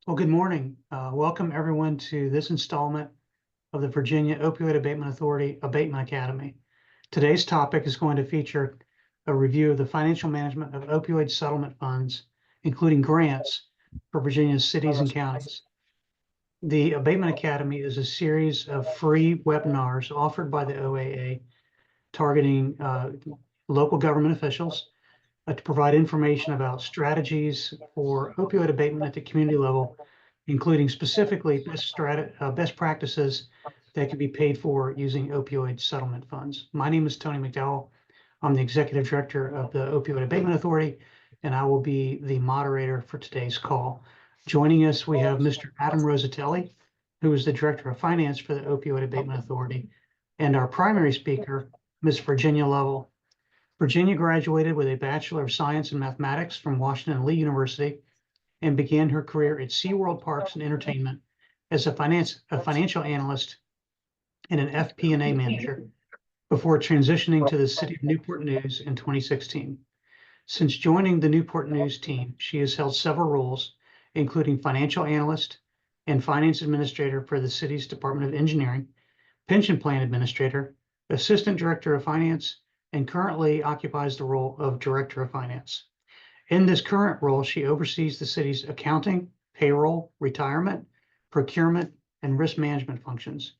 Well, good morning. Welcome everyone to this installment of the Virginia Opioid Abatement Authority Abatement Academy. Today's topic is going to feature a review of the financial management of opioid settlement funds, including grants for Virginia's cities and counties. The Abatement Academy is a series of free webinars offered by the OAA targeting local government officials to provide information about strategies for opioid abatement at the community level, including specifically best practices that can be paid for using opioid settlement funds. My name is Tony McDowell. I'm the Executive Director of the Opioid Abatement Authority, and I will be the moderator for today's call. Joining us, we have Mr. Adam Rosatelli, who is the Director of Finance for the Opioid Abatement Authority, and our primary speaker, Ms. Virginia Lovell. Virginia graduated with a Bachelor of Science in Mathematics from Washington Lee University and began her career at SeaWorld Parks and Entertainment as a financial analyst and an FP&A manager before transitioning to the City of Newport News in 2016. Since joining the Newport News team, she has held several roles, including financial analyst and finance administrator for the city's Department of Engineering, pension plan administrator, assistant director of finance, and currently occupies the role of Director of Finance. In this current role, she oversees the city's accounting, payroll, retirement, procurement, and risk management functions.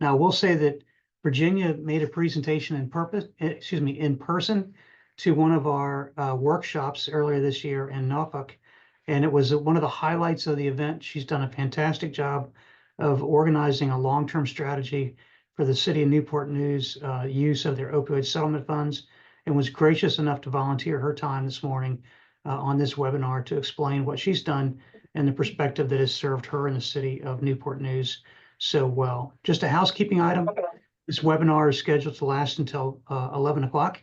Now, we'll say that Virginia made a presentation in person to one of our workshops earlier this year in Norfolk, and it was one of the highlights of the event. She's done a fantastic job of organizing a long-term strategy for the City of Newport News use of their opioid settlement funds, and was gracious enough to volunteer her time this morning on this webinar to explain what she's done and the perspective that has served her in the City of Newport News so well. Just a housekeeping item. This webinar is scheduled to last until 11 o'clock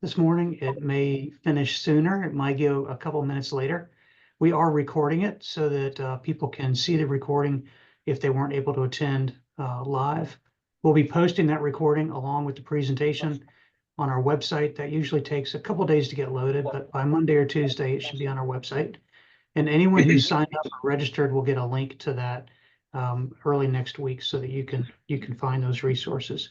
this morning. It may finish sooner. It might go a couple minutes later. We are recording it so that people can see the recording if they weren't able to attend live. We'll be posting that recording along with the presentation on our website. That usually takes a couple days to get loaded, but by Monday or Tuesday, it should be on our website. And anyone who signed up or registered will get a link to that early next week so that you can find those resources.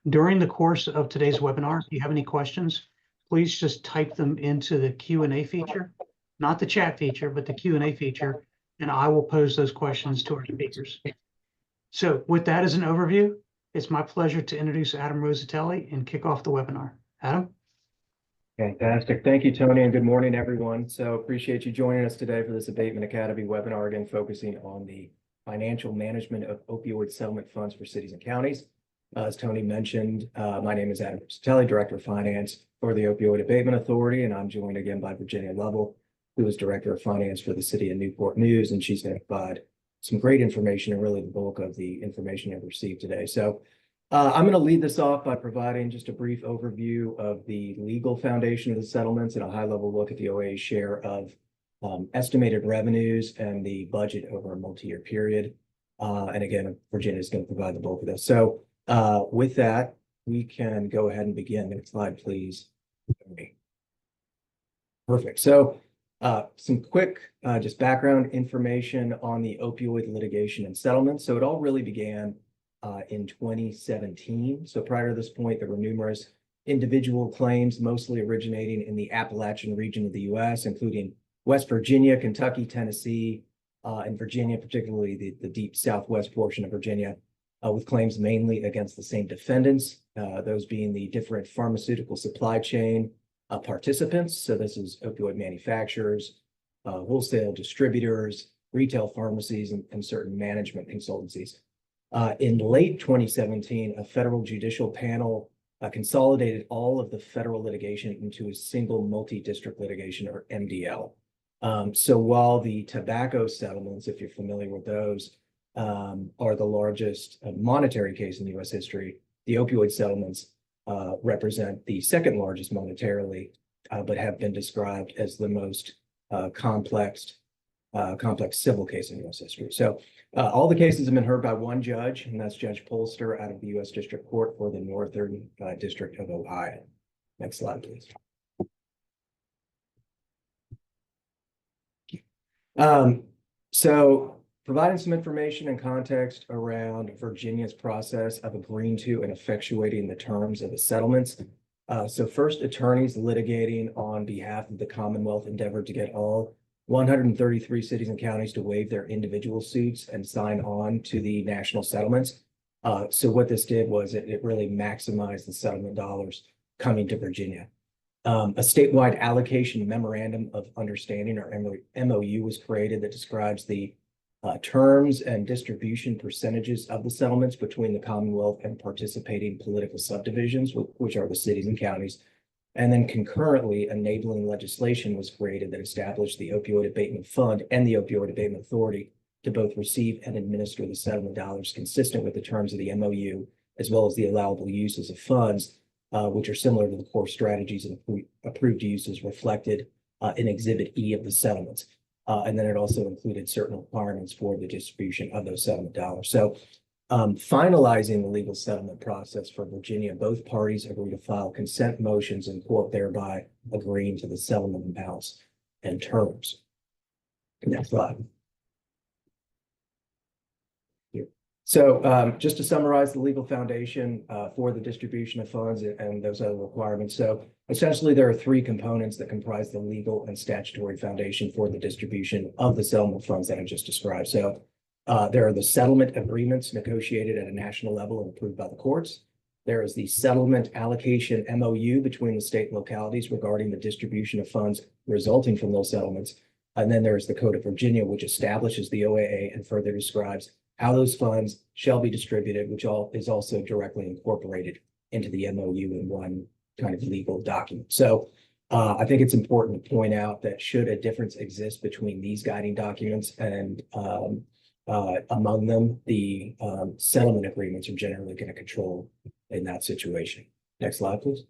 During the course of today's webinar, if you have any questions, please just type them into the Q&A feature, not the chat feature, but the Q&A feature, and I will pose those questions to our speakers. So with that as an overview, it's my pleasure to introduce Adam Rosatelli and kick off the webinar. Adam? Fantastic. Thank you, Tony, and good morning, everyone. So appreciate you joining us today for this Abatement Academy webinar, again, focusing on the financial management of opioid settlement funds for cities and counties. As Tony mentioned, my name is Adam Rosatelli, Director of Finance for the Opioid Abatement Authority, and I'm joined again by Virginia Lovell, who is Director of Finance for the City of Newport News, and she's going to provide some great information and really the bulk of the information you've received today. So I'm going to lead this off by providing just a brief overview of the legal foundation of the settlements and a high-level look at the OAA's share of estimated revenues and the budget over a multi-year period. And again, Virginia is going to provide the bulk of this. So with that, we can go ahead and begin. Next slide, please. Perfect. So some quick just background information on the opioid litigation and settlements. So it all really began in 2017. So prior to this point, there were numerous individual claims, mostly originating in the Appalachian region of the U.S., including West Virginia, Kentucky, Tennessee, and Virginia, particularly the deep southwest portion of Virginia, with claims mainly against the same defendants, those being the different pharmaceutical supply chain participants. So this is opioid manufacturers, wholesale distributors, retail pharmacies, and certain management consultancies. In late 2017, a federal judicial panel consolidated all of the federal litigation into a single multi-district litigation, or MDL. So while the tobacco settlements, if you're familiar with those, are the largest monetary case in U.S. history, the opioid settlements represent the second largest monetarily, but have been described as the most complex civil case in U.S. history. So all the cases have been heard by one judge, and that's Judge Polster out of the U.S. District Court for the Northern District of Ohio. Next slide, please. So providing some information and context around Virginia's process of agreeing to and effectuating the terms of the settlements. So first, attorneys litigating on behalf of the Commonwealth endeavored to get all 133 cities and counties to waive their individual suits and sign on to the national settlements. So what this did was it really maximized the settlement dollars coming to Virginia. A statewide allocation memorandum of understanding, or MOU, was created that describes the terms and distribution percentages of the settlements between the Commonwealth and participating political subdivisions, which are the cities and counties. And then concurrently, enabling legislation was created that established the Opioid Abatement Fund and the Opioid Abatement Authority to both receive and administer the settlement dollars consistent with the terms of the MOU, as well as the allowable uses of funds, which are similar to the core strategies and approved uses reflected in Exhibit E of the settlements. And then it also included certain requirements for the distribution of those settlement dollars. So finalizing the legal settlement process for Virginia, both parties agreed to file consent motions in court, thereby agreeing to the settlement amounts and terms. Next slide. So just to summarize the legal foundation for the distribution of funds and those other requirements. So essentially, there are three components that comprise the legal and statutory foundation for the distribution of the settlement funds that I just described. So there are the settlement agreements negotiated at a national level and approved by the courts. There is the settlement allocation MOU between the state and localities regarding the distribution of funds resulting from those settlements. And then there is the Code of Virginia, which establishes the OAA and further describes how those funds shall be distributed, which is also directly incorporated into the MOU in one kind of legal document. So I think it's important to point out that should a difference exist between these guiding documents and among them, the settlement agreements are generally going to control in that situation. Next slide, please.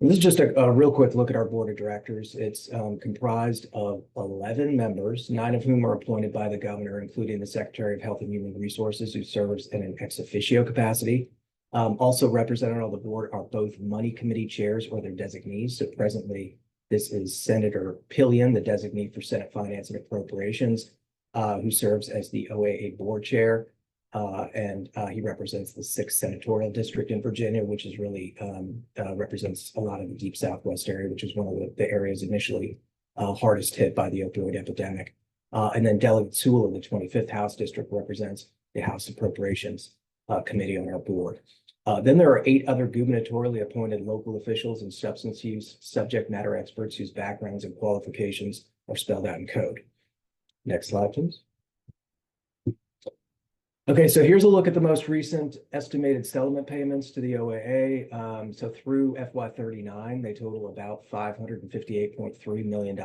And this is just a real quick look at our board of directors. It's comprised of 11 members, 9 of whom are appointed by the governor, including the Secretary of Health and Human Resources, who serves in an ex officio capacity. Also represented on the board are both money committee chairs or their designees. So presently, this is Senator Pillion, the designee for Senate Finance and Appropriations, who serves as the OAA board chair. And he represents the 6th senatorial district in Virginia, which is really represents a lot of the deep Southwest area, which is one of the areas initially hardest hit by the opioid epidemic. And then Delegate Sewell of the 25th House District represents the House Appropriations Committee on our board. Then there are 8 other gubernatorially appointed local officials and substance use subject matter experts whose backgrounds and qualifications are spelled out in code. Next slide, please. Okay, so here's a look at the most recent estimated settlement payments to the OAA. So through FY39, they total about $558.3 million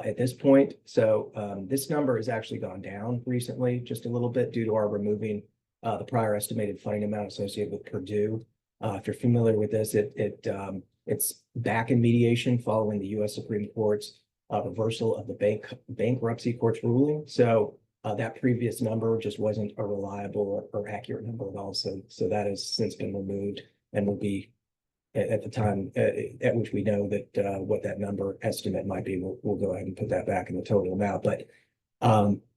at this point. So this number has actually gone down recently, just a little bit due to our removing the prior estimated funding amount associated with Purdue. If you're familiar with this, it's back in mediation following the U.S. Supreme Court's reversal of the bankruptcy court's ruling. So that previous number just wasn't a reliable or accurate number at all. So that has since been removed and will be at the time at which we know that what that number estimate might be. We'll go ahead and put that back in the total amount. But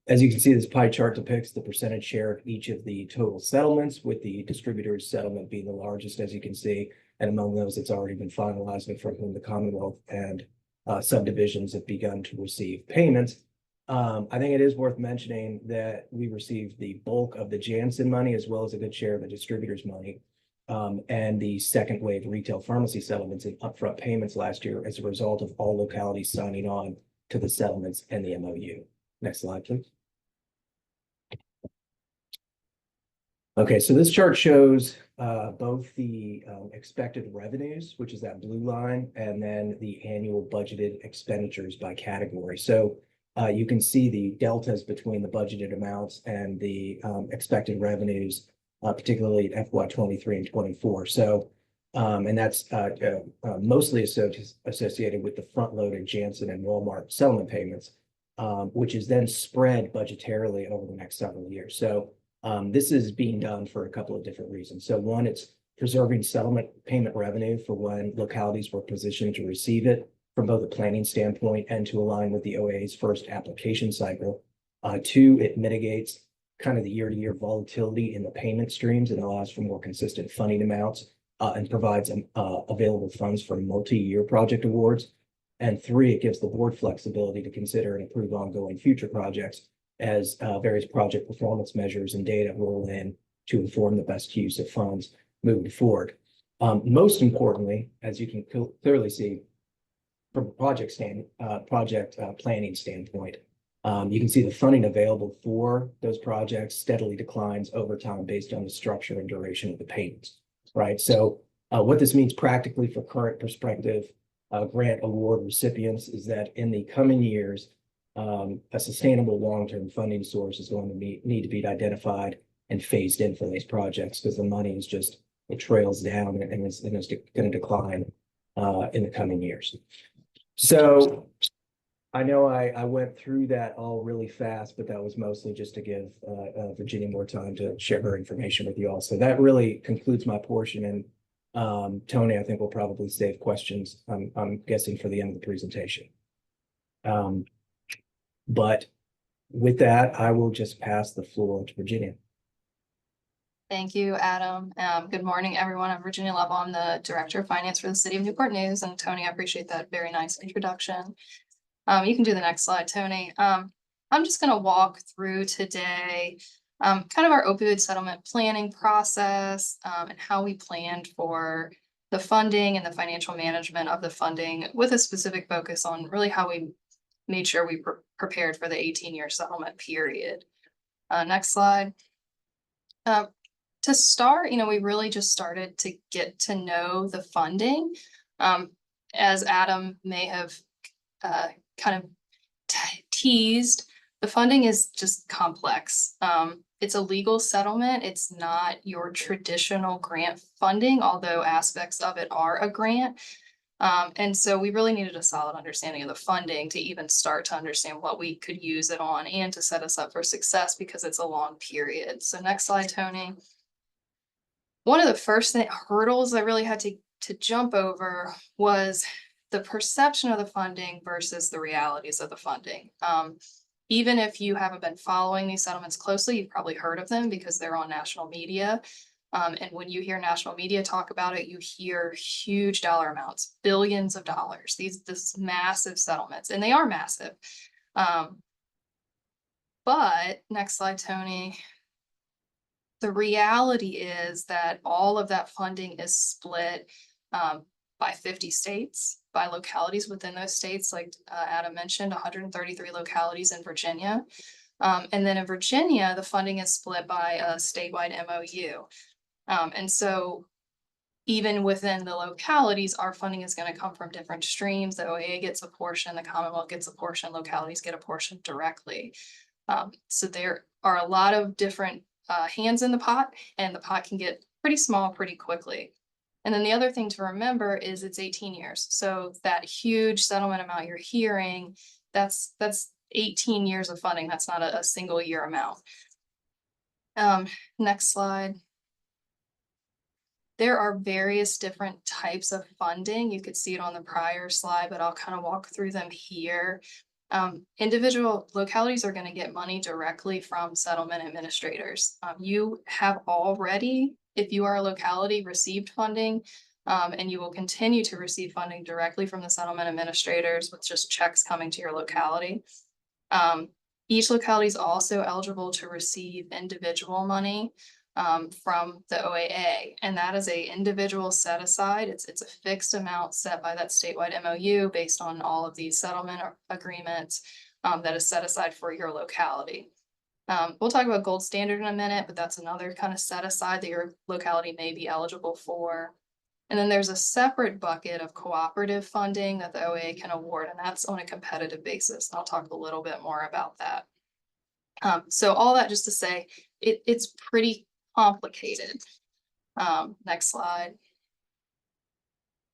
as you can see, this pie chart depicts the percentage share of each of the total settlements, with the distributor's settlement being the largest, as you can see. And among those, it's already been finalized and from whom the Commonwealth and subdivisions have begun to receive payments. I think it is worth mentioning that we received the bulk of the Janssen money, as well as a good share of the distributor's money, and the second wave retail pharmacy settlements and upfront payments last year as a result of all localities signing on to the settlements and the MOU. Next slide, please. Okay, so this chart shows both the expected revenues, which is that blue line, and then the annual budgeted expenditures by category. So you can see the deltas between the budgeted amounts and the expected revenues, particularly at FY23 and 24. So, and that's mostly associated with the front-loaded Janssen and Walmart settlement payments, which is then spread budgetarily over the next several years. So this is being done for a couple of different reasons. So one, it's preserving settlement payment revenue for when localities were positioned to receive it. from both a planning standpoint and to align with the OAA's first application cycle. Two, it mitigates kind of the year-to-year volatility in the payment streams and allows for more consistent funding amounts and provides available funds for multi-year project awards. And three, it gives the board flexibility to consider and approve ongoing future projects as various project performance measures and data roll in to inform the best use of funds moving forward. Most importantly, as you can clearly see from a project planning standpoint, you can see the funding available for those projects steadily declines over time based on the structure and duration of the payments, right? So what this means practically for current prospective grant award recipients is that in the coming years, a sustainable long-term funding source is going to need to be identified and phased in for these projects because the money is just, it trails down and is going to decline in the coming years. So I know I went through that all really fast, but that was mostly just to give Virginia more time to share her information with you all. So that really concludes my portion. And Tony, I think we'll probably save questions, I'm guessing, for the end of the presentation. But with that, I will just pass the floor to Virginia. Thank you, Adam. Good morning, everyone. I'm Virginia Lovell. I'm the Director of Finance for the City of Newport News. And Tony, I appreciate that very nice introduction. You can do the next slide, Tony. I'm just going to walk through today kind of our opioid settlement planning process and how we planned for the funding and the financial management of the funding with a specific focus on really how we made sure we prepared for the 18-year settlement period. Next slide. To start, we really just started to get to know the funding. As Adam may have kind of teased, the funding is just complex. It's a legal settlement. It's not your traditional grant funding, although aspects of it are a grant. And so we really needed a solid understanding of the funding to even start to understand what we could use it on and to set us up for success because it's a long period. So next slide, Tony. One of the first hurdles I really had to jump over was the perception of the funding versus the realities of the funding. Even if you haven't been following these settlements closely, you've probably heard of them because they're on national media. And when you hear national media talk about it, you hear huge dollar amounts, billions of dollars, this massive settlements, and they are massive. But next slide, Tony. The reality is that all of that funding is split by 50 states, by localities within those states, like Adam mentioned, 133 localities in Virginia. And then in Virginia, the funding is split by a statewide MOU. And so even within the localities, our funding is going to come from different streams. The OAA gets a portion, the Commonwealth gets a portion, localities get a portion directly. So there are a lot of different hands in the pot, and the pot can get pretty small pretty quickly. And then the other thing to remember is it's 18 years. So that huge settlement amount you're hearing, that's 18 years of funding. That's not a single year amount. Next slide. There are various different types of funding. You could see it on the prior slide, but I'll kind of walk through them here. Individual localities are going to get money directly from settlement administrators. You have already, if you are a locality, received funding, and you will continue to receive funding directly from the settlement administrators with just checks coming to your locality. Each locality is also eligible to receive individual money from the OAA, and that is a individual set aside. It's a fixed amount set by that statewide MOU based on all of these settlement agreements that is set aside for your locality. We'll talk about gold standard in a minute, but that's another kind of set aside that your locality may be eligible for. And then there's a separate bucket of cooperative funding that the OAA can award, and that's on a competitive basis. And I'll talk a little bit more about that. So all that just to say, it's pretty complicated. Next slide.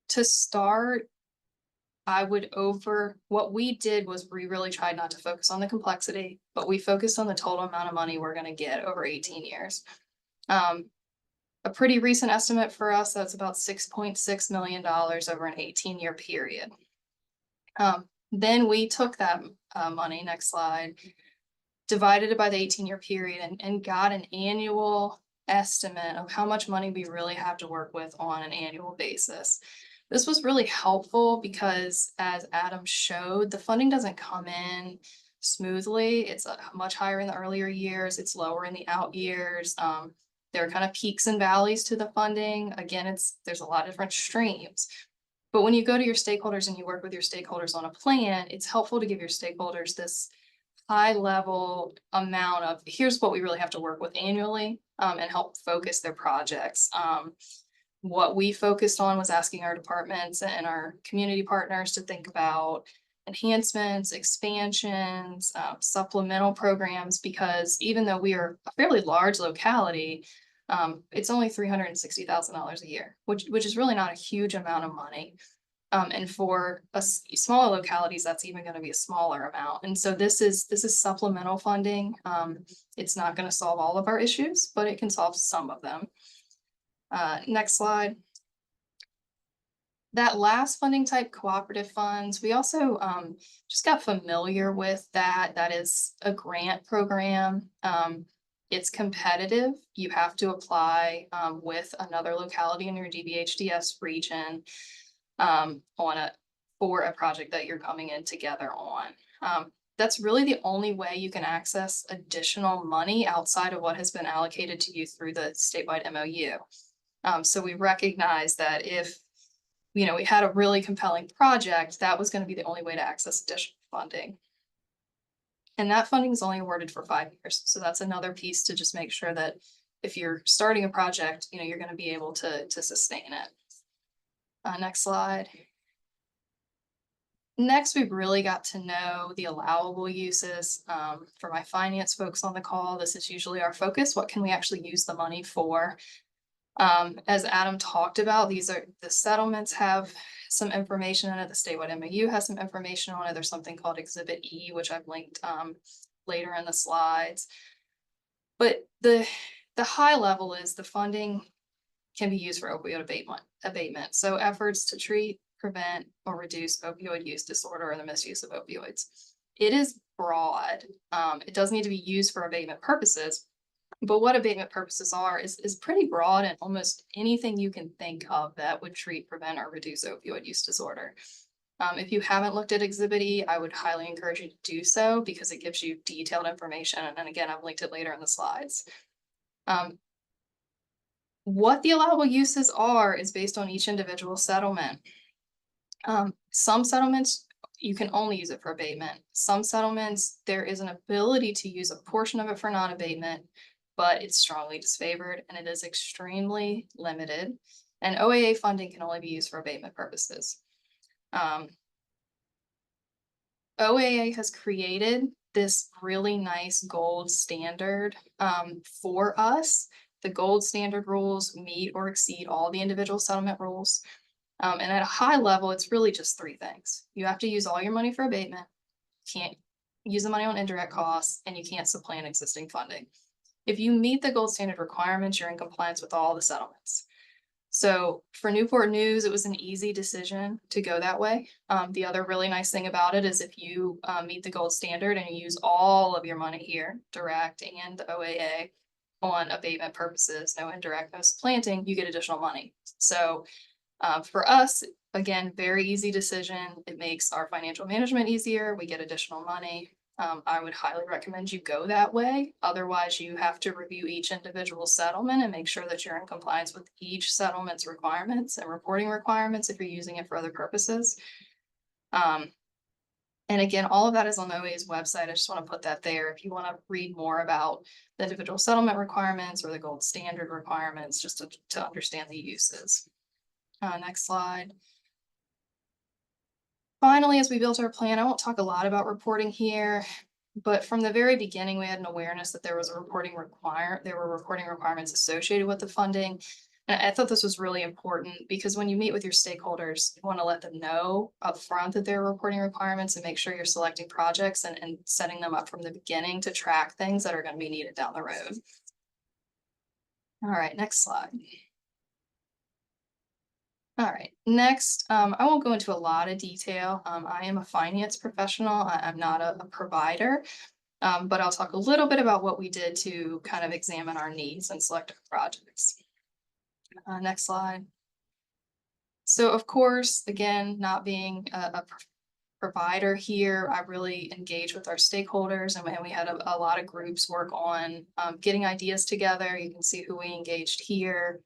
To start, what we did was we really tried not to focus on the complexity, but we focused on the total amount of money we're going to get over 18 years. A pretty recent estimate for us, that's about $6.6 million over an 18-year period. Then we took that money, next slide, divided it by the 18-year period and got an annual estimate of how much money we really have to work with on an annual basis. This was really helpful because, as Adam showed, the funding doesn't come in smoothly. It's much higher in the earlier years. It's lower in the out years. There are kind of peaks and valleys to the funding. Again, there's a lot of different streams. But when you go to your stakeholders and you work with your stakeholders on a plan, it's helpful to give your stakeholders this high level amount of, here's what we really have to work with annually, and help focus their projects. What we focused on was asking our departments and our community partners to think about enhancements, expansions, supplemental programs, because even though we are a fairly large locality, it's only $360,000 a year, which is really not a huge amount of money. And for smaller localities, that's even going to be a smaller amount. And so this is supplemental funding. It's not going to solve all of our issues, but it can solve some of them. Next slide. That last funding type, cooperative funds, we also just got familiar with that. That is a grant program. It's competitive. You have to apply with another locality in your DBHDS region for a project that you're coming in together on. That's really the only way you can access additional money outside of what has been allocated to you through the statewide MOU. So we recognize that if we had a really compelling project, that was going to be the only way to access additional funding. And that funding is only awarded for 5 years. So that's another piece to just make sure that if you're starting a project, you're going to be able to sustain it. Next slide. Next, we've really got to know the allowable uses. For my finance folks on the call, this is usually our focus. What can we actually use the money for? As Adam talked about, the settlements have some information in it. The statewide MOU has some information on it. There's something called Exhibit E, which I've linked later in the slides. But the high level is the funding can be used for opioid abatement. So efforts to treat, prevent, or reduce opioid use disorder or the misuse of opioids. It is broad. It does need to be used for abatement purposes. But what abatement purposes are is pretty broad, and almost anything you can think of that would treat, prevent, or reduce opioid use disorder. If you haven't looked at Exhibit E, I would highly encourage you to do so because it gives you detailed information. And again, I've linked it later in the slides. What the allowable uses are is based on each individual settlement. Some settlements, you can only use it for abatement. Some settlements, there is an ability to use a portion of it for non-abatement, but it's strongly disfavored and it is extremely limited. And OAA funding can only be used for abatement purposes. OAA has created this really nice gold standard for us. The gold standard rules meet or exceed all the individual settlement rules. And at a high level, it's really just 3 things. You have to use all your money for abatement, can't use the money on indirect costs, and you can't supplant existing funding. If you meet the gold standard requirements, you're in compliance with all the settlements. So for Newport News, it was an easy decision to go that way. The other really nice thing about it is if you meet the gold standard and you use all of your money here, direct and the OAA, on abatement purposes, no indirect, no supplanting, you get additional money. So for us, again, very easy decision. It makes our financial management easier. We get additional money. I would highly recommend you go that way. Otherwise, you have to review each individual settlement and make sure that you're in compliance with each settlement's requirements and reporting requirements if you're using it for other purposes. And again, all of that is on OA's website. I just want to put that there. If you want to read more about the individual settlement requirements or the gold standard requirements, just to understand the uses. Next slide. Finally, as we built our plan, I won't talk a lot about reporting here, but from the very beginning, we had an awareness that there were reporting requirements associated with the funding. And I thought this was really important because when you meet with your stakeholders, you want to let them know upfront that there are reporting requirements and make sure you're selecting projects and setting them up from the beginning to track things that are going to be needed down the road. All right, next slide. All right, next, I won't go into a lot of detail. I am a finance professional. I'm not a provider, but I'll talk a little bit about what we did to kind of examine our needs and select our projects. Next slide. So of course, again, not being a provider here, I really engage with our stakeholders, and we had a lot of groups work on getting ideas together. You can see who we engaged here.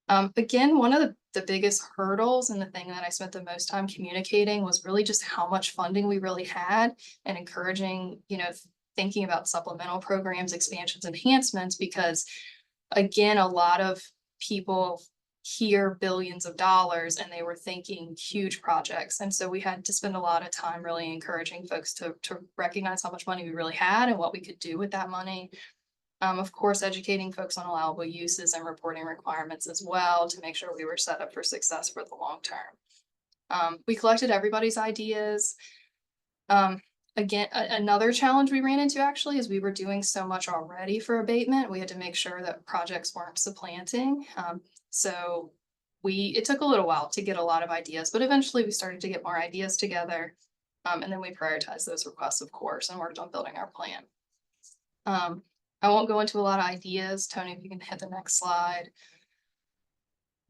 Again, one of the biggest hurdles and the thing that I spent the most time communicating was really just how much funding we really had, and encouraging, thinking about supplemental programs, expansions, enhancements, because again, a lot of people hear billions of dollars and they were thinking huge projects. And so we had to spend a lot of time really encouraging folks to recognize how much money we really had and what we could do with that money. Of course, educating folks on allowable uses and reporting requirements as well to make sure we were set up for success for the long term. We collected everybody's ideas. Again, another challenge we ran into actually is we were doing so much already for abatement. We had to make sure that projects weren't supplanting. So it took a little while to get a lot of ideas, but eventually we started to get more ideas together. And then we prioritized those requests, of course, and worked on building our plan. I won't go into a lot of ideas. Tony, if you can hit the next slide.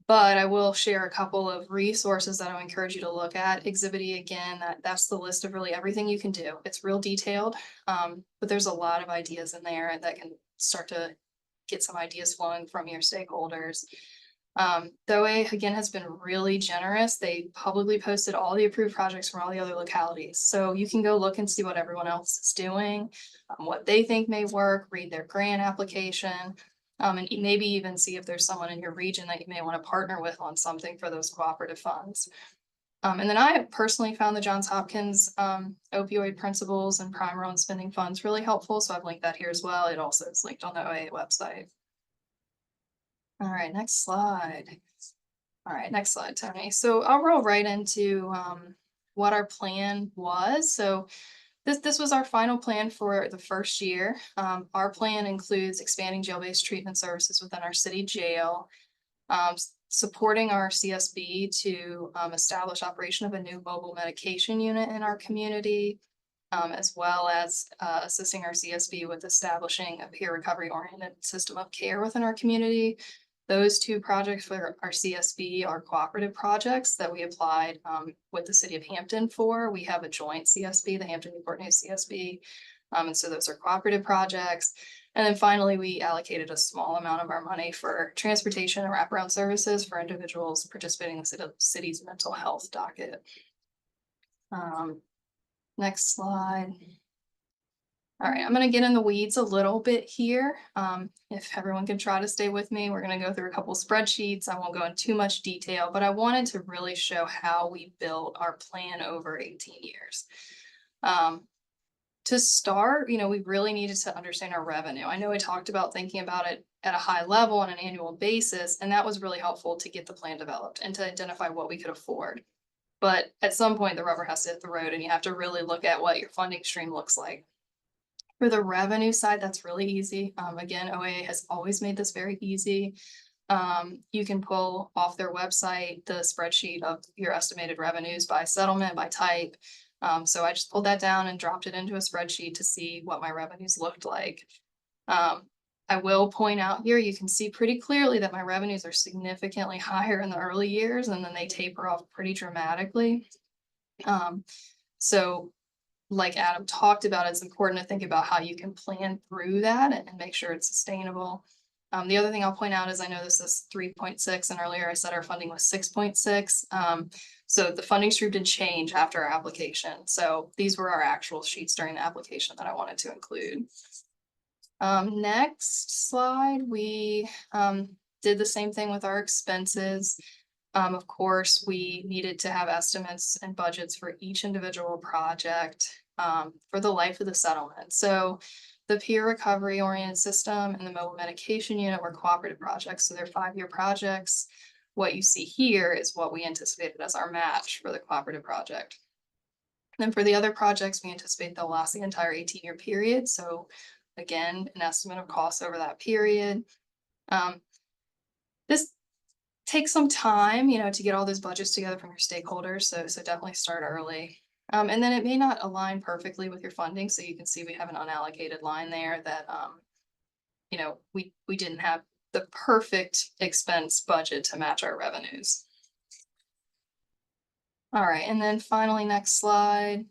But I will share a couple of resources that I would encourage you to look at. Exhibit E, again, that's the list of really everything you can do. It's real detailed, but there's a lot of ideas in there that can start to get some ideas flowing from your stakeholders. The OAA, again, has been really generous. They publicly posted all the approved projects from all the other localities. So you can go look and see what everyone else is doing, what they think may work, read their grant application. And maybe even see if there's someone in your region that you may want to partner with on something for those cooperative funds. And then I have personally found the Johns Hopkins opioid principles and prime role and spending funds really helpful. So I've linked that here as well. It also is linked on the OAA website. All right, next slide. All right, next slide, Tony. So I'll roll right into what our plan was. So this was our final plan for the first year. Our plan includes expanding jail-based treatment services within our city jail, supporting our CSB to establish operation of a new mobile medication unit in our community, as well as assisting our CSB with establishing a peer recovery-oriented system of care within our community. Those two projects for our CSB are cooperative projects that we applied with the city of Hampton for. We have a joint CSB, the Hampton Newport News CSB. And so those are cooperative projects. And then finally, we allocated a small amount of our money for transportation and wraparound services for individuals participating in the city's mental health docket. Next slide. All right, I'm going to get in the weeds a little bit here. If everyone can try to stay with me, we're going to go through a couple spreadsheets. I won't go into too much detail, but I wanted to really show how we built our plan over 18 years. To start, we really needed to understand our revenue. I know we talked about thinking about it at a high level on an annual basis, and that was really helpful to get the plan developed and to identify what we could afford. But at some point, the rubber has to hit the road, and you have to really look at what your funding stream looks like. For the revenue side, that's really easy. Again, OAA has always made this very easy. You can pull off their website the spreadsheet of your estimated revenues by settlement, by type. So I just pulled that down and dropped it into a spreadsheet to see what my revenues looked like. I will point out here, you can see pretty clearly that my revenues are significantly higher in the early years, and then they taper off pretty dramatically. So like Adam talked about, it's important to think about how you can plan through that and make sure it's sustainable. The other thing I'll point out is I know this is 3.6, and earlier I said our funding was 6.6. So the funding stream did change after our application. So these were our actual sheets during the application that I wanted to include. Next slide, we did the same thing with our expenses. Of course, we needed to have estimates and budgets for each individual project for the life of the settlement. So the peer recovery oriented system and the mobile medication unit were cooperative projects. So they're 5-year projects. What you see here is what we anticipated as our match for the cooperative project. Then for the other projects, we anticipate they'll last the entire 18-year period. So again, an estimate of costs over that period. take some time, to get all those budgets together from your stakeholders. So definitely start early. And then it may not align perfectly with your funding. So you can see we have an unallocated line there that, we didn't have the perfect expense budget to match our revenues. All right, and then finally, next slide.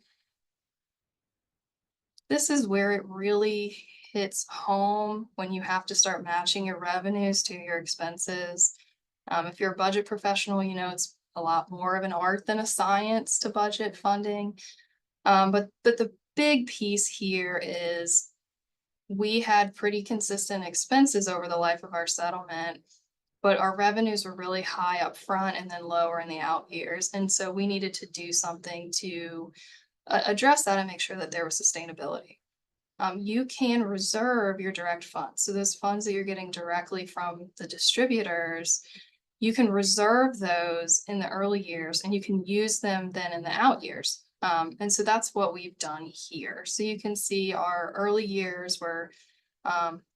This is where it really hits home when you have to start matching your revenues to your expenses. If you're a budget professional, it's a lot more of an art than a science to budget funding. But the big piece here is we had pretty consistent expenses over the life of our settlement, but our revenues were really high up front and then lower in the out years. And so we needed to do something to address that and make sure that there was sustainability. You can reserve your direct funds. So those funds that you're getting directly from the distributors, you can reserve those in the early years and you can use them then in the out years. And so that's what we've done here. So you can see our early years were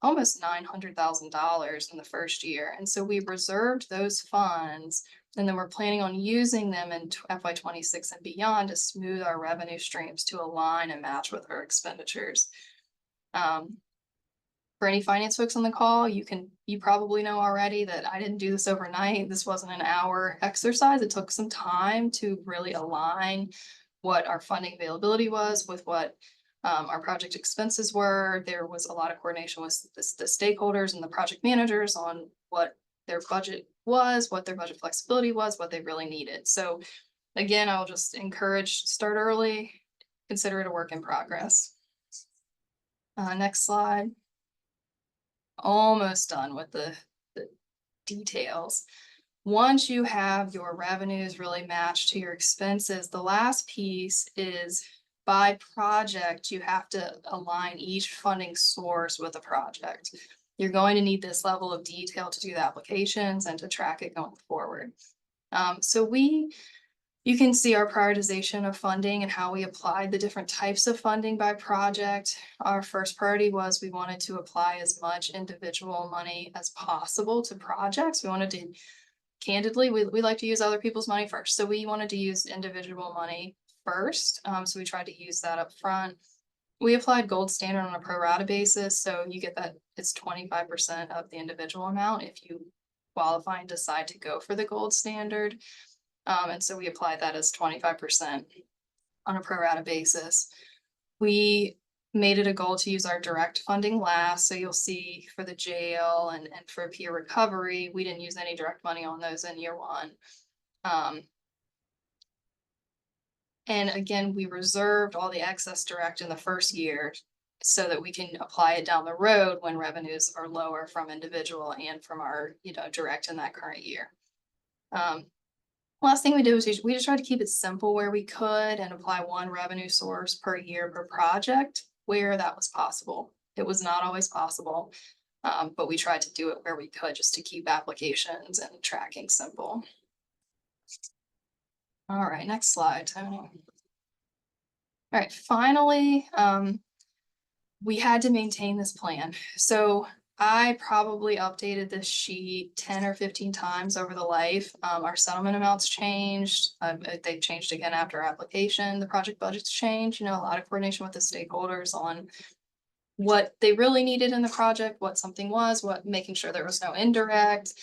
almost $900,000 in the first year. And so we reserved those funds, and then we're planning on using them in FY26 and beyond to smooth our revenue streams to align and match with our expenditures. For any finance folks on the call, you probably know already that I didn't do this overnight. This wasn't an hour exercise. It took some time to really align what our funding availability was with what our project expenses were. There was a lot of coordination with the stakeholders and the project managers on what their budget was, what their budget flexibility was, what they really needed. So again, I'll just encourage, start early, consider it a work in progress. Next slide. Almost done with the details. Once you have your revenues really matched to your expenses, the last piece is by project, you have to align each funding source with a project. You're going to need this level of detail to do the applications and to track it going forward. You can see our prioritization of funding and how we applied the different types of funding by project. Our first priority was we wanted to apply as much individual money as possible to projects. We wanted to, candidly, we like to use other people's money first. So we wanted to use individual money first. So we tried to use that up front. We applied gold standard on a pro rata basis. So you get that it's 25% of the individual amount if you qualify and decide to go for the gold standard. And so we applied that as 25% on a pro rata basis. We made it a goal to use our direct funding last. So you'll see for the jail and for peer recovery, we didn't use any direct money on those in year one. And again, we reserved all the excess direct in the first year so that we can apply it down the road when revenues are lower from individual and from our, direct in that current year. Last thing we did was we just tried to keep it simple where we could and apply one revenue source per year per project where that was possible. It was not always possible, but we tried to do it where we could just to keep applications and tracking simple. All right, next slide, Tony. All right, finally, we had to maintain this plan. So I probably updated this sheet 10 or 15 times over the life. Our settlement amounts changed. They've changed again after application. The project budgets changed, a lot of coordination with the stakeholders on what they really needed in the project, what something was, making sure there was no indirect.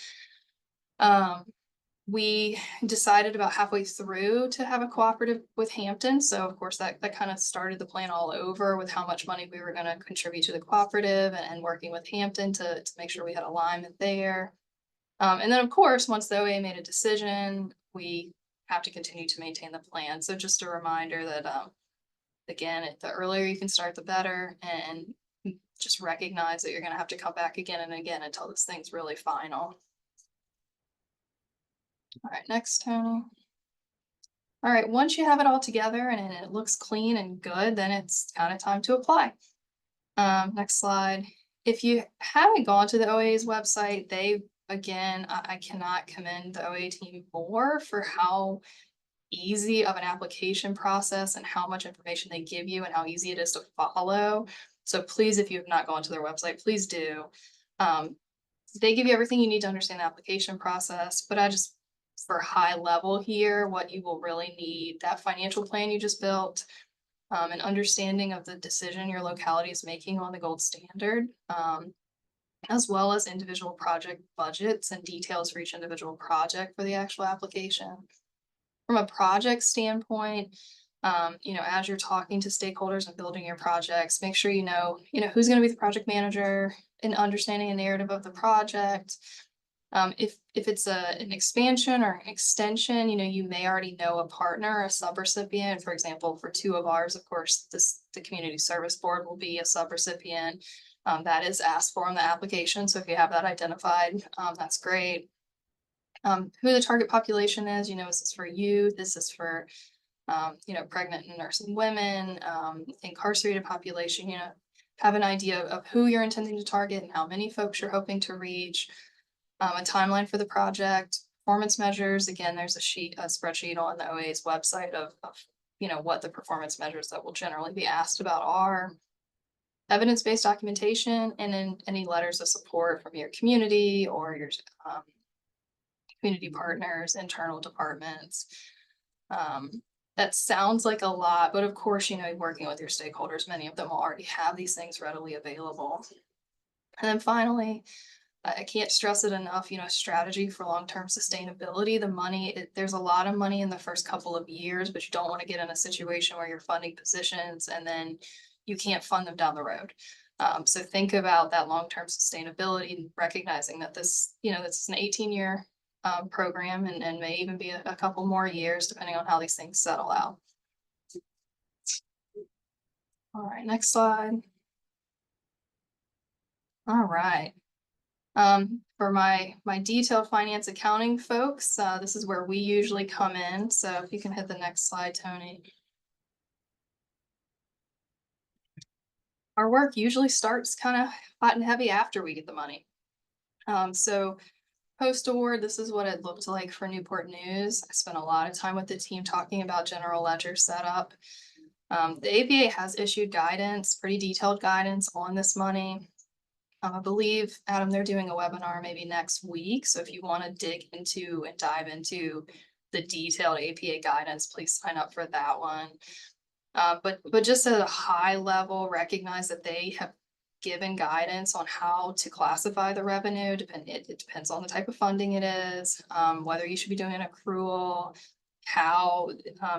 We decided about halfway through to have a cooperative with Hampton. So of course that kind of started the plan all over with how much money we were going to contribute to the cooperative and working with Hampton to make sure we had alignment there. And then of course, once the OAA made a decision, we have to continue to maintain the plan. So just a reminder that, again, the earlier you can start, the better, and just recognize that you're going to have to come back again and again until this thing's really final. All right, next, Tony. All right, once you have it all together and it looks clean and good, then it's kind of time to apply. Next slide. If you haven't gone to the OAA's website, I cannot commend the OAA team more for how easy of an application process and how much information they give you and how easy it is to follow. So please, if you have not gone to their website, please do. They give you everything you need to understand the application process, but I just, for high level here, what you will really need, that financial plan you just built, an understanding of the decision your locality is making on the gold standard, as well as individual project budgets and details for each individual project for the actual application. From a project standpoint, as you're talking to stakeholders and building your projects, make sure you know who's going to be the project manager and understanding a narrative of the project. If it's an expansion or an extension, you may already know a partner, a subrecipient. For example, for two of ours, of course, the Community Service Board will be a subrecipient. That is asked for on the application. So if you have that identified, that's great. Who the target population is, is this for youth? This is for, pregnant and nursing women, incarcerated population, have an idea of who you're intending to target and how many folks you're hoping to reach. A timeline for the project, performance measures. Again, there's a spreadsheet on the OAA's website of what the performance measures that will generally be asked about are. Evidence-based documentation, and then any letters of support from your community or your community partners, internal departments. That sounds like a lot, but of course, working with your stakeholders, many of them will already have these things readily available. And then finally, I can't stress it enough, strategy for long-term sustainability. The money, there's a lot of money in the first couple of years, but you don't want to get in a situation where you're funding positions and then you can't fund them down the road. So think about that long-term sustainability, recognizing that this is an 18-year program and may even be a couple more years depending on how these things settle out. All right, next slide. All right. For my detailed finance accounting folks, this is where we usually come in. So if you can hit the next slide, Tony. Our work usually starts kind of hot and heavy after we get the money. So post-award, this is what it looked like for Newport News. I spent a lot of time with the team talking about general ledger setup. The APA has issued guidance, pretty detailed guidance on this money. I believe, Adam, they're doing a webinar maybe next week. So if you want to dig into and dive into the detailed APA guidance, please sign up for that one. But just at a high level, recognize that they have given guidance on how to classify the revenue. It depends on the type of funding it is, whether you should be doing an accrual, how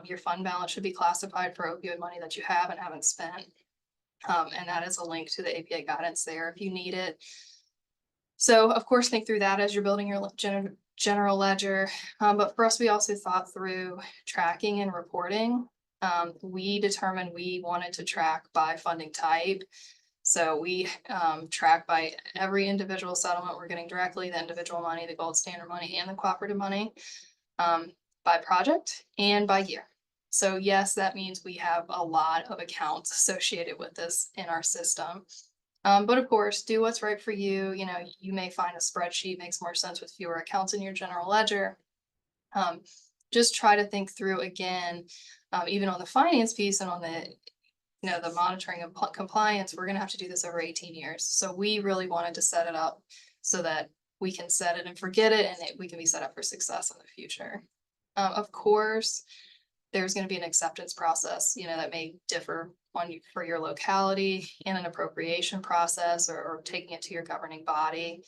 your fund balance should be classified for opioid money that you have and haven't spent. And that is a link to the APA guidance there if you need it. So of course, think through that as you're building your general ledger. But for us, we also thought through tracking and reporting. We determined we wanted to track by funding type. So we track by every individual settlement we're getting directly, the individual money, the gold standard money, and the cooperative money, by project and by year. So yes, that means we have a lot of accounts associated with this in our system. But of course, do what's right for you. You may find a spreadsheet makes more sense with fewer accounts in your general ledger. Just try to think through again, even on the finance piece and on the monitoring of compliance, we're going to have to do this over 18 years. So we really wanted to set it up so that we can set it and forget it, and we can be set up for success in the future. Of course, there's going to be an acceptance process, that may differ for your locality, and an appropriation process or taking it to your governing body.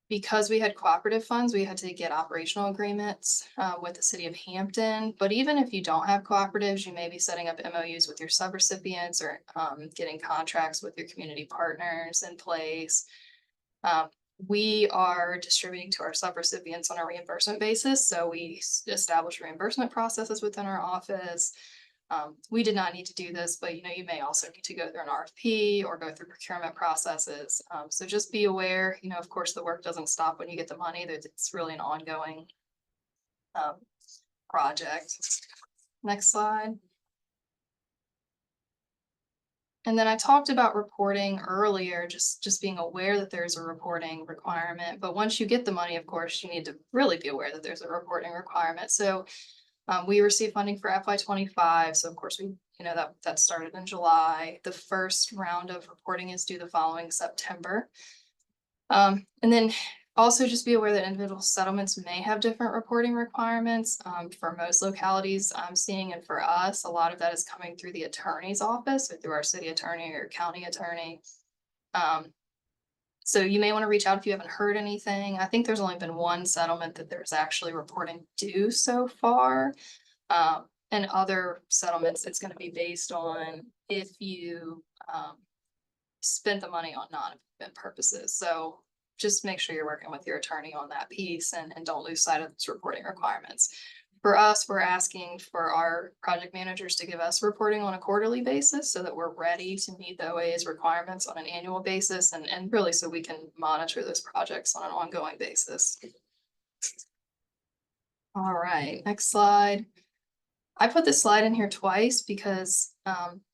Because we had cooperative funds, we had to get operational agreements with the city of Hampton. But even if you don't have cooperatives, you may be setting up MOUs with your subrecipients or getting contracts with your community partners in place. We are distributing to our subrecipients on a reimbursement basis. So we establish reimbursement processes within our office. We did not need to do this, but you may also need to go through an RFP or go through procurement processes. So just be aware, of course, the work doesn't stop when you get the money. It's really an ongoing project. Next slide. And then I talked about reporting earlier, just being aware that there's a reporting requirement. But once you get the money, of course, you need to really be aware that there's a reporting requirement. So we received funding for FY25. So of course, that started in July. The first round of reporting is due the following September. And then also just be aware that individual settlements may have different reporting requirements. For most localities I'm seeing, and for us, a lot of that is coming through the attorney's office or through our city attorney or county attorney. So you may want to reach out if you haven't heard anything. I think there's only been one settlement that there's actually reporting due so far. And other settlements, it's going to be based on if you spent the money on non-event purposes. So just make sure you're working with your attorney on that piece and don't lose sight of those reporting requirements. For us, we're asking for our project managers to give us reporting on a quarterly basis so that we're ready to meet the OAA's requirements on an annual basis and really so we can monitor those projects on an ongoing basis. All right, next slide. I put this slide in here twice because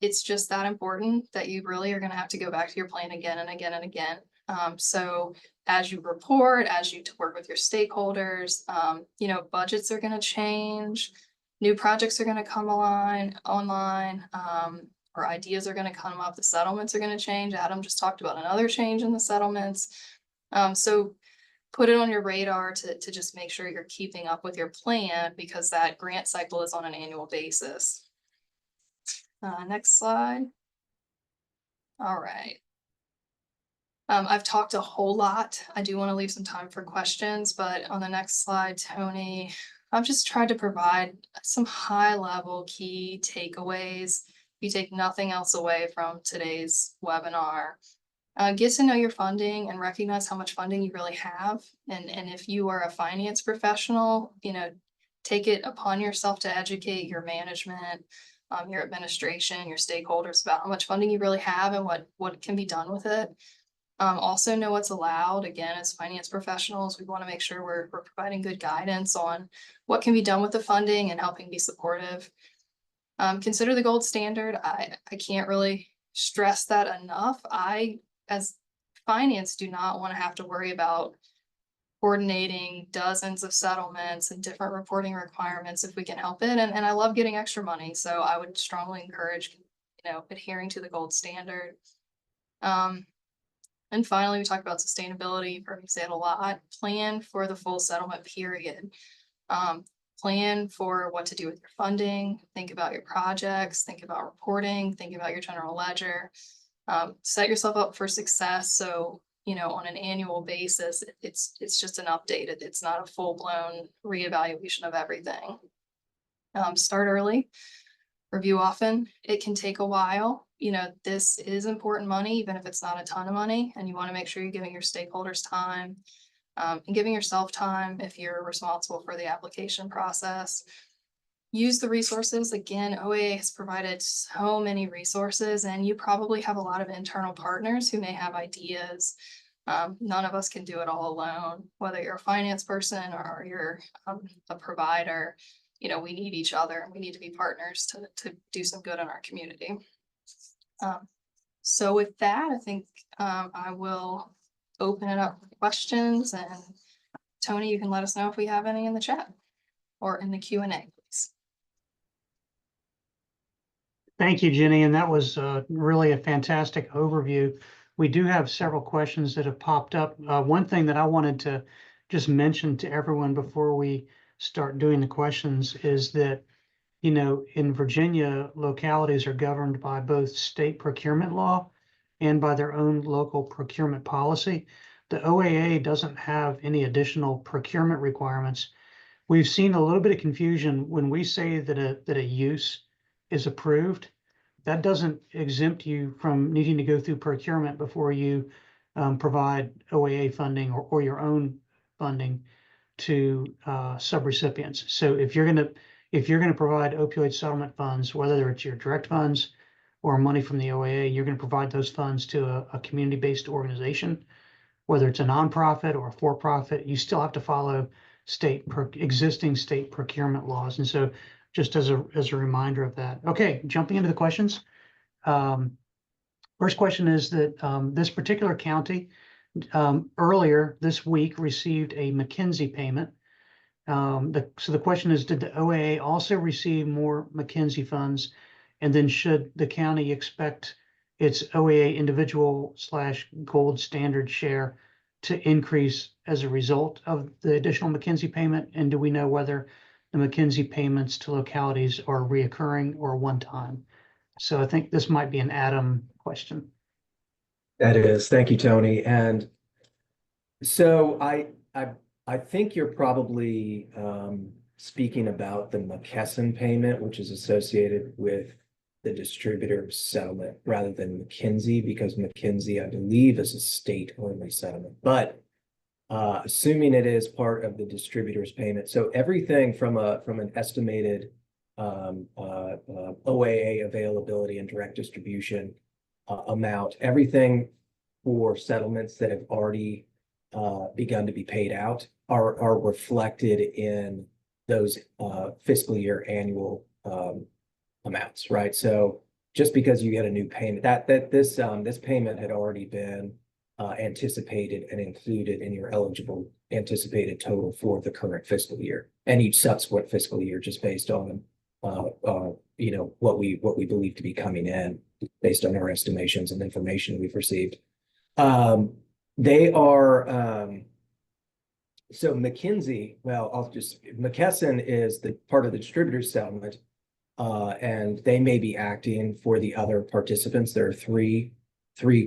it's just that important that you really are going to have to go back to your plan again and again and again. So as you report, as you work with your stakeholders, you know, budgets are going to change, new projects are going to come online, or ideas are going to come up, the settlements are going to change. Adam just talked about another change in the settlements. So put it on your radar to just make sure you're keeping up with your plan because that grant cycle is on an annual basis. Next slide. All right. I've talked a whole lot. I do want to leave some time for questions, but on the next slide, Tony, I've just tried to provide some high-level key takeaways. If you take nothing else away from today's webinar, get to know your funding and recognize how much funding you really have. And if you are a finance professional, you know, take it upon yourself to educate your management, your administration, your stakeholders about how much funding you really have and what can be done with it. Also know what's allowed. Again, as finance professionals, we want to make sure we're providing good guidance on what can be done with the funding and helping be supportive. Consider the gold standard. I can't really stress that enough. I, as finance, do not want to have to worry about coordinating dozens of settlements and different reporting requirements if we can help it. And I love getting extra money. So I would strongly encourage, you know, adhering to the gold standard. And finally, we talked about sustainability. You've heard me say it a lot. Plan for the full settlement period. Plan for what to do with your funding. Think about your projects. Think about reporting. Think about your general ledger. Set yourself up for success. So, you know, on an annual basis, it's just an update. It's not a full-blown reevaluation of everything. Start early. Review often. It can take a while. You know, this is important money, even if it's not a ton of money, and you want to make sure you're giving your stakeholders time and giving yourself time if you're responsible for the application process. Use the resources. Again, OAA has provided so many resources, and you probably have a lot of internal partners who may have ideas. None of us can do it all alone, whether you're a finance person or you're a provider. You know, we need each other and we need to be partners to do some good in our community. So with that, I think I will open it up for questions, and Tony, you can let us know if we have any in the chat or in the Q&A, please. Thank you, Jenny, and that was really a fantastic overview. We do have several questions that have popped up. One thing that I wanted to just mention to everyone before we start doing the questions is that, you know, in Virginia, localities are governed by both state procurement law and by their own local procurement policy. The OAA doesn't have any additional procurement requirements. We've seen a little bit of confusion when we say that a use is approved. That doesn't exempt you from needing to go through procurement before you provide OAA funding or your own funding to subrecipients. So if you're gonna provide opioid settlement funds, whether it's your direct funds or money from the OAA, you're gonna provide those funds to a community-based organization, whether it's a nonprofit or a for-profit. You still have to follow existing state procurement laws. And so just as a reminder of that. Okay, jumping into the questions. First question is that this particular county earlier this week received a McKinsey payment. So the question is, did the OAA also receive more McKinsey funds? And then should the county expect its OAA individual / gold standard share to increase as a result of the additional McKinsey payment? And do we know whether the McKinsey payments to localities are reoccurring or one time? So I think this might be an Adam question. That is, thank you, Tony. And so I think you're probably speaking about the McKesson payment, which is associated with the distributor settlement rather than McKinsey, because McKinsey, I believe, is a state-only settlement. But assuming it is part of the distributor's payment, so everything from an estimated OAA availability and direct distribution amount, everything for settlements that have already begun to be paid out are reflected in those fiscal year annual amounts, right? So just because you get a new payment, this payment had already been anticipated and included in your eligible anticipated total for the current fiscal year and each subsequent fiscal year, just based on what we believe to be coming in based on our estimations and information we've received. They are so McKinsey, well, McKesson is the part of the distributor's settlement, and they may be acting for the other participants. There are three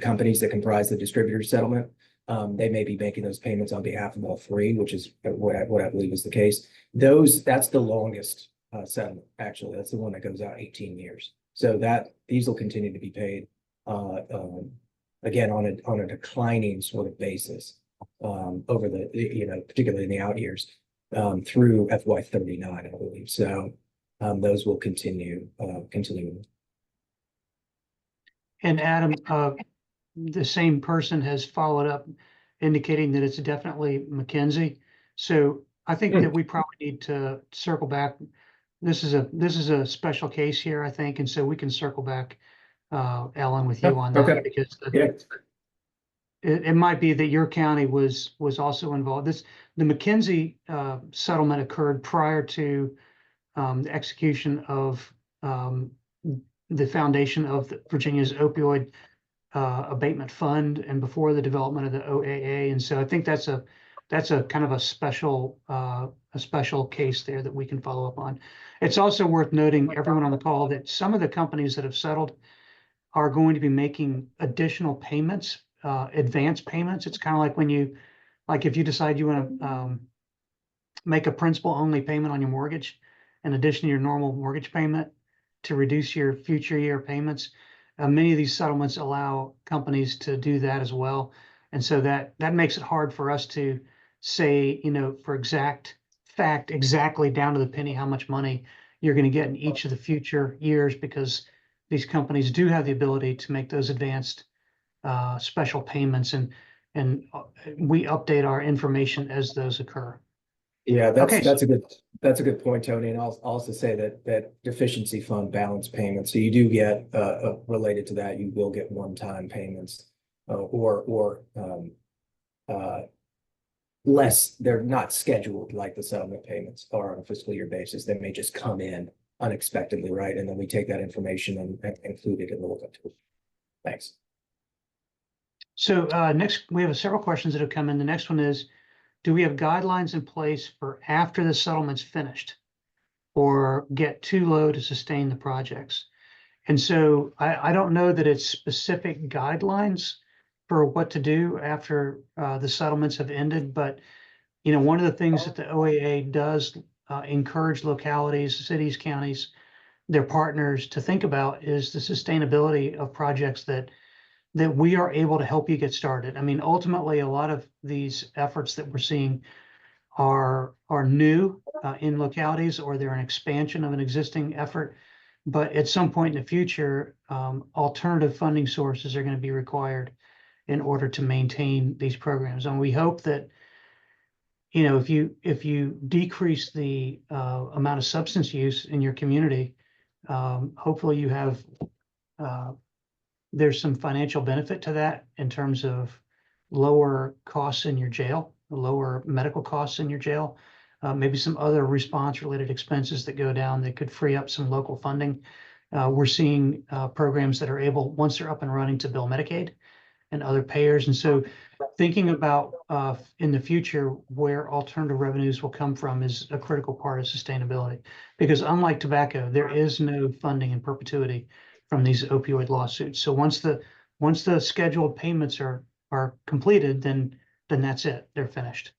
companies that comprise the distributor settlement. They may be making those payments on behalf of all three, which is what I believe is the case. That's the longest settlement, actually. That's the one that goes out 18 years. So these will continue to be paid again on a declining sort of basis over the particularly in the out years through FY39, I believe. So those will continue. And Adam, the same person has followed up indicating that it's definitely McKinsey. So I think that we probably need to circle back. This is a special case here, I think, and so we can circle back, Ellen, with you on that. Okay. Because it might be that your county was also involved. The McKinsey settlement occurred prior to the execution of the foundation of Virginia's opioid abatement fund and before the development of the OAA. And so I think that's a kind of a special case there that we can follow up on. It's also worth noting, everyone on the call, that some of the companies that have settled are going to be making additional payments, advance payments. It's kind of like if you decide you want to make a principal only payment on your mortgage in addition to your normal mortgage payment to reduce your future year payments. Many of these settlements allow companies to do that as well. And so that makes it hard for us to say, for exactly down to the penny, how much money you're going to get in each of the future years, because these companies do have the ability to make those advanced special payments, and we update our information as those occur. Yeah, that's a good point, Tony. And I'll also say that deficiency fund balance payments. So you do get related to that, you will get one-time payments or less. They're not scheduled like the settlement payments are on a fiscal year basis. They may just come in unexpectedly, right? And then we take that information and include it in the lookup tool. Thanks. So next, we have several questions that have come in. The next one is, do we have guidelines in place for after the settlement's finished or get too low to sustain the projects? And so I don't know that it's specific guidelines for what to do after the settlements have ended, but one of the things that the OAA does encourage localities, cities, counties, their partners to think about is the sustainability of projects that we are able to help you get started. I mean, ultimately, a lot of these efforts that we're seeing are new in localities, or they're an expansion of an existing effort. But at some point in the future, alternative funding sources are going to be required in order to maintain these programs. And we hope that, if you decrease the amount of substance use in your community, hopefully you have there's some financial benefit to that in terms of lower costs in your jail, lower medical costs in your jail, maybe some other response-related expenses that go down that could free up some local funding. We're seeing programs that are able, once they're up and running, to bill Medicaid. and other payers. And so thinking about in the future where alternative revenues will come from is a critical part of sustainability. Because unlike tobacco, there is no funding in perpetuity from these opioid lawsuits. So once the scheduled payments are completed, then that's it. They're finished.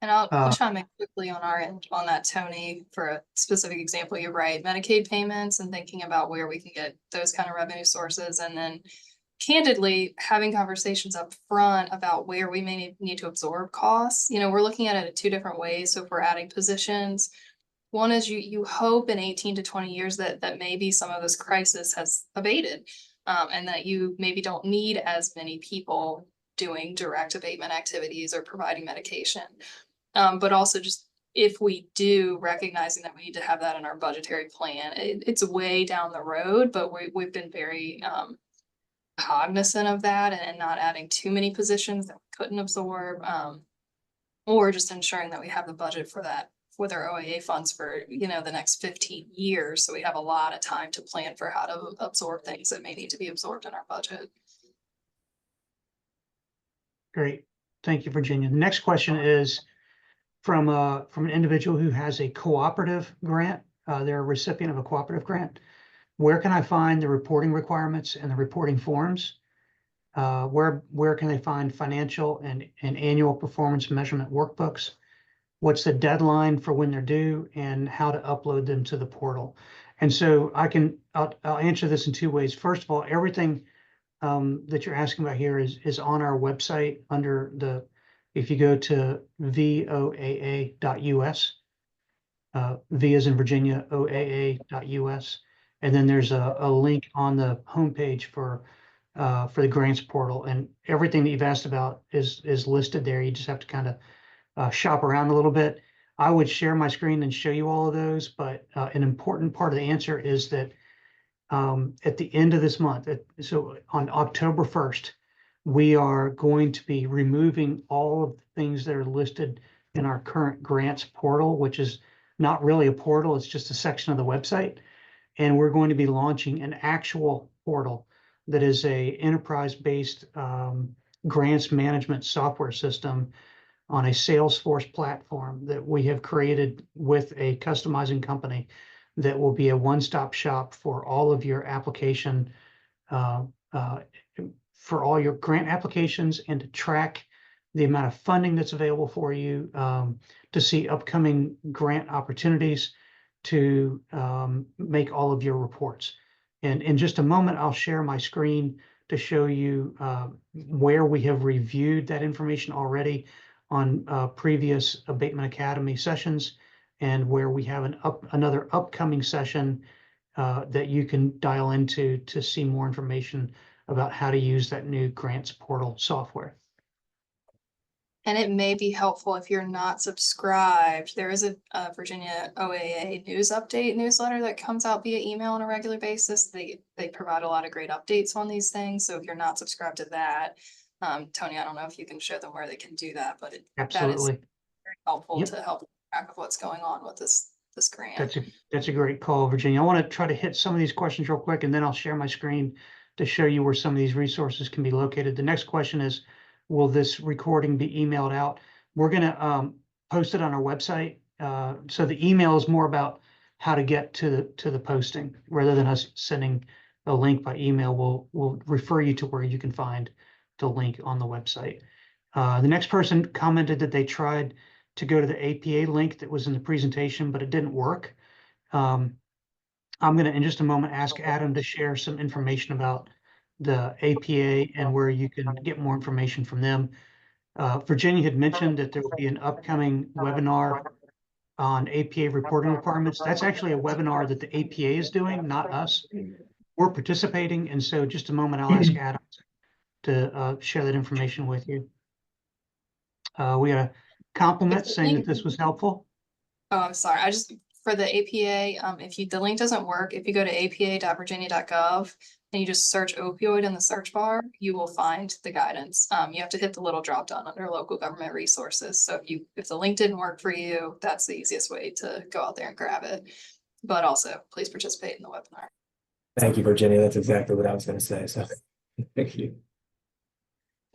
And I'll Uh, chime in quickly on our end on that, Tony, for a specific example. You're right, Medicaid payments and thinking about where we can get those kind of revenue sources. And then candidly, having conversations up front about where we may need to absorb costs. You know, we're looking at it in two different ways. So if we're adding positions, one is you hope in 18 to 20 years that maybe some of this crisis has abated, and that you maybe don't need as many people doing direct abatement activities or providing medication. But also just if we do, recognizing that we need to have that in our budgetary plan, it's way down the road, but we've been very cognizant of that and not adding too many positions that we couldn't absorb, or just ensuring that we have the budget for that with our OAA funds for, you know, the next 15 years. So we have a lot of time to plan for how to absorb things that may need to be absorbed in our budget. Great. Thank you, Virginia. The next question is from an individual who has a cooperative grant. They're a recipient of a cooperative grant. Where can I find the reporting requirements and the reporting forms? Where can they find financial and annual performance measurement workbooks? What's the deadline for when they're due, and how to upload them to the portal? And so I'll answer this in two ways. First of all, everything that you're asking about here is on our website under if you go to voaa.us, V as in Virginia, OAA.us, and then there's a link on the homepage for the grants portal, and everything that you've asked about is listed there. You just have to kind of shop around a little bit. I would share my screen and show you all of those, but an important part of the answer is that at the end of this month, so on October 1st, we are going to be removing all of the things that are listed in our current grants portal, which is not really a portal, it's just a section of the website. And we're going to be launching an actual portal that is a enterprise-based grants management software system on a Salesforce platform that we have created with a customizing company that will be a one-stop shop for all of your application, for all your grant applications, and to track the amount of funding that's available for you, to see upcoming grant opportunities, to make all of your reports. And in just a moment, I'll share my screen to show you where we have reviewed that information already on previous Abatement Academy sessions, and where we have another upcoming session that you can dial into to see more information about how to use that new grants portal software. And it may be helpful if you're not subscribed. There is a Virginia OAA news update newsletter that comes out via email on a regular basis. They provide a lot of great updates on these things. So if you're not subscribed to that, Tony, I don't know if you can show them where they can do that, but that is Absolutely. very helpful Yep. to help track of what's going on with this grant. That's a great call, Virginia. I want to try to hit some of these questions real quick, and then I'll share my screen to show you where some of these resources can be located. The next question is, will this recording be emailed out? We're going to post it on our website. So the email is more about how to get to the posting rather than us sending a link by email. We'll refer you to where you can find the link on the website. The next person commented that they tried to go to the APA link that was in the presentation, but it didn't work. I'm going to, in just a moment, ask Adam to share some information about the APA and where you can get more information from them. Virginia had mentioned that there will be an upcoming webinar on APA reporting requirements. That's actually a webinar that the APA is doing, not us. We're participating, and so just a moment, I'll ask Adam to share that information with you. We got a compliment saying that this was helpful. Oh, I'm sorry. For the APA, the link doesn't work, if you go to apa.virginia.gov and you just search opioid in the search bar, you will find the guidance. You have to hit the little drop down under local government resources. So if the link didn't work for you, that's the easiest way to go out there and grab it. But also, please participate in the webinar. Thank you, Virginia. That's exactly what I was going to say. So Thank you.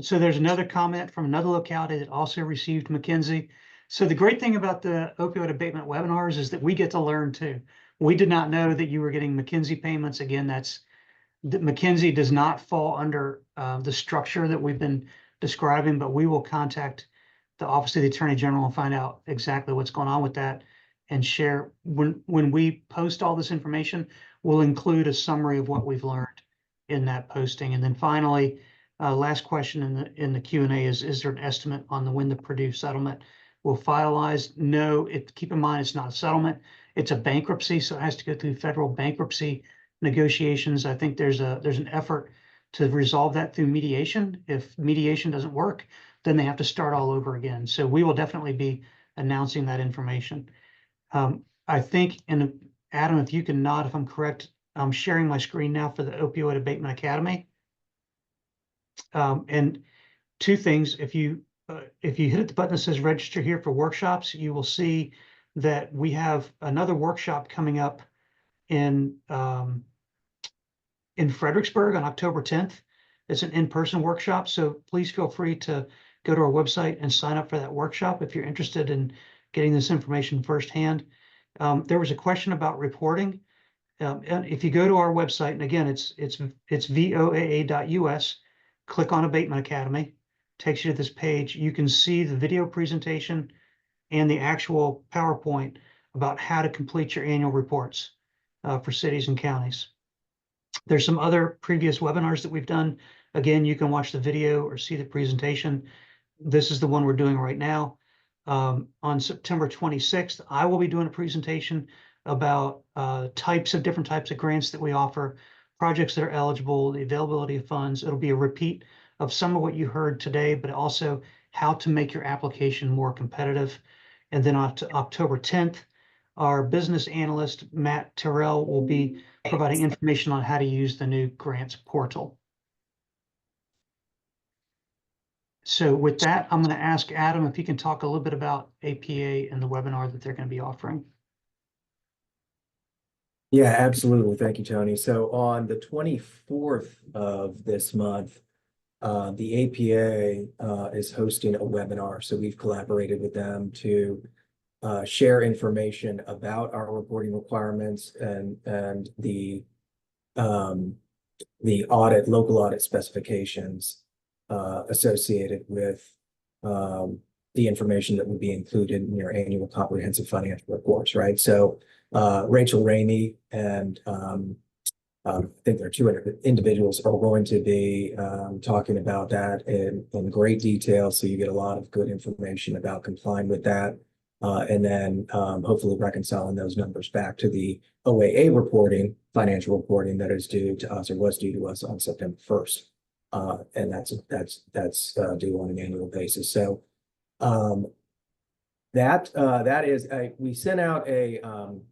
So there's another comment from another locality that also received McKinsey. So the great thing about the opioid abatement webinars is that we get to learn too. We did not know that you were getting McKinsey payments. Again, that McKinsey does not fall under the structure that we've been describing, but we will contact the Office of the Attorney General and find out exactly what's going on with that and share. When we post all this information, we'll include a summary of what we've learned in that posting. And then finally, last question in the Q&A is there an estimate on when the Purdue settlement will finalize? No, keep in mind it's not a settlement. It's a bankruptcy, so it has to go through federal bankruptcy negotiations. I think there's an effort to resolve that through mediation. If mediation doesn't work, then they have to start all over again. So we will definitely be announcing that information. I think, and Adam, if you can nod if I'm correct, I'm sharing my screen now for the Opioid Abatement Academy. And two things, if you hit the button that says register here for workshops, you will see that we have another workshop coming up in Fredericksburg on October 10th. It's an in-person workshop, so please feel free to go to our website and sign up for that workshop if you're interested in getting this information firsthand. There was a question about reporting. And if you go to our website, and again, it's voaa.us, click on Abatement Academy, takes you to this page. You can see the video presentation and the actual PowerPoint about how to complete your annual reports for cities and counties. There's some other previous webinars that we've done. Again, you can watch the video or see the presentation. This is the one we're doing right now. On September 26th, I will be doing a presentation about different types of grants that we offer, projects that are eligible, the availability of funds. It'll be a repeat of some of what you heard today, but also how to make your application more competitive. And then on October 10th, our business analyst, Matt Terrell, will be providing information on how to use the new grants portal. So with that, I'm going to ask Adam if he can talk a little bit about APA and the webinar that they're going to be offering. Yeah, absolutely. Thank you, Tony. So on the 24th of this month, the APA is hosting a webinar. So we've collaborated with them to share information about our reporting requirements and the local audit specifications associated with the information that would be included in your annual comprehensive financial reports, right? So Rachel Ramey and I think there are two individuals are going to be talking about that in great detail. So you get a lot of good information about complying with that. And then hopefully reconciling those numbers back to the OAA reporting, financial reporting that is due to us or was due to us on September 1st. And that's due on an annual basis. So that is we sent out a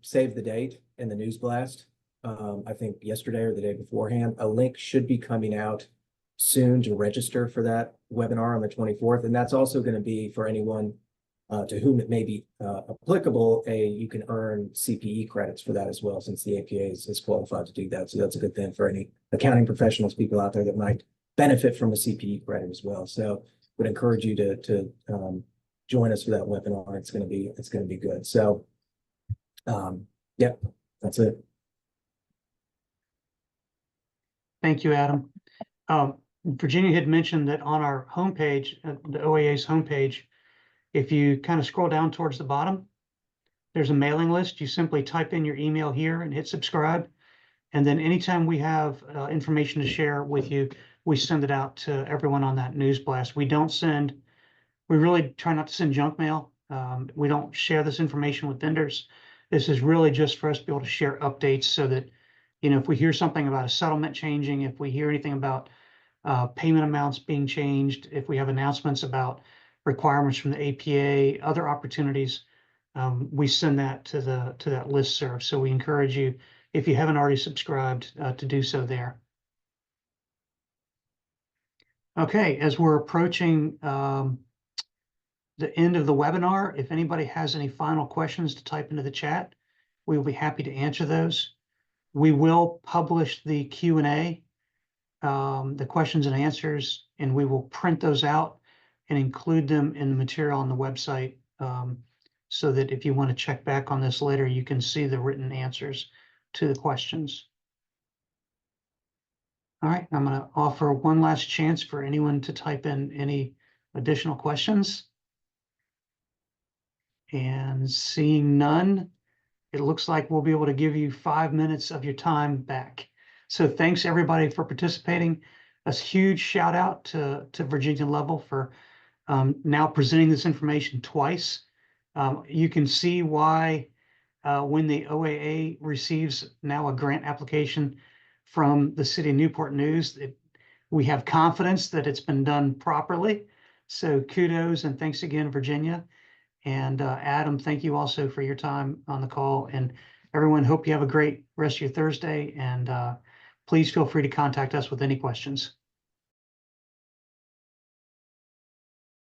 save the date in the news blast. I think yesterday or the day beforehand. A link should be coming out soon to register for that webinar on the 24th. And that's also going to be for anyone to whom it may be applicable. You can earn CPE credits for that as well, since the APA is qualified to do that. So that's a good thing for any accounting professionals, people out there that might benefit from a CPE credit as well. So would encourage you to join us for that webinar. It's going to be good. So yeah, that's it. Thank you, Adam. Virginia had mentioned that on our homepage, the OAA's homepage, if you kind of scroll down towards the bottom, there's a mailing list. You simply type in your email here and hit subscribe. And then anytime we have information to share with you, we send it out to everyone on that news blast. We really try not to send junk mail. We don't share this information with vendors. This is really just for us to be able to share updates so that, if we hear something about a settlement changing, if we hear anything about payment amounts being changed, if we have announcements about requirements from the APA, other opportunities, we send that to that listserv. So we encourage you, if you haven't already subscribed, to do so there. Okay, as we're approaching the end of the webinar, if anybody has any final questions to type into the chat, we will be happy to answer those. We will publish the Q&A the questions and answers, and we will print those out and include them in the material on the website. So that if you want to check back on this later, you can see the written answers to the questions. All right, I'm going to offer one last chance for anyone to type in any additional questions. And seeing none, it looks like we'll be able to give you 5 minutes of your time back. So thanks everybody for participating. A huge shout out to Virginia Lovell for now presenting this information twice. You can see why when the OAA receives now a grant application from the City of Newport News, we have confidence that it's been done properly. So kudos and thanks again, Virginia. And Adam, thank you also for your time on the call. And everyone, hope you have a great rest of your Thursday. And please feel free to contact us with any questions.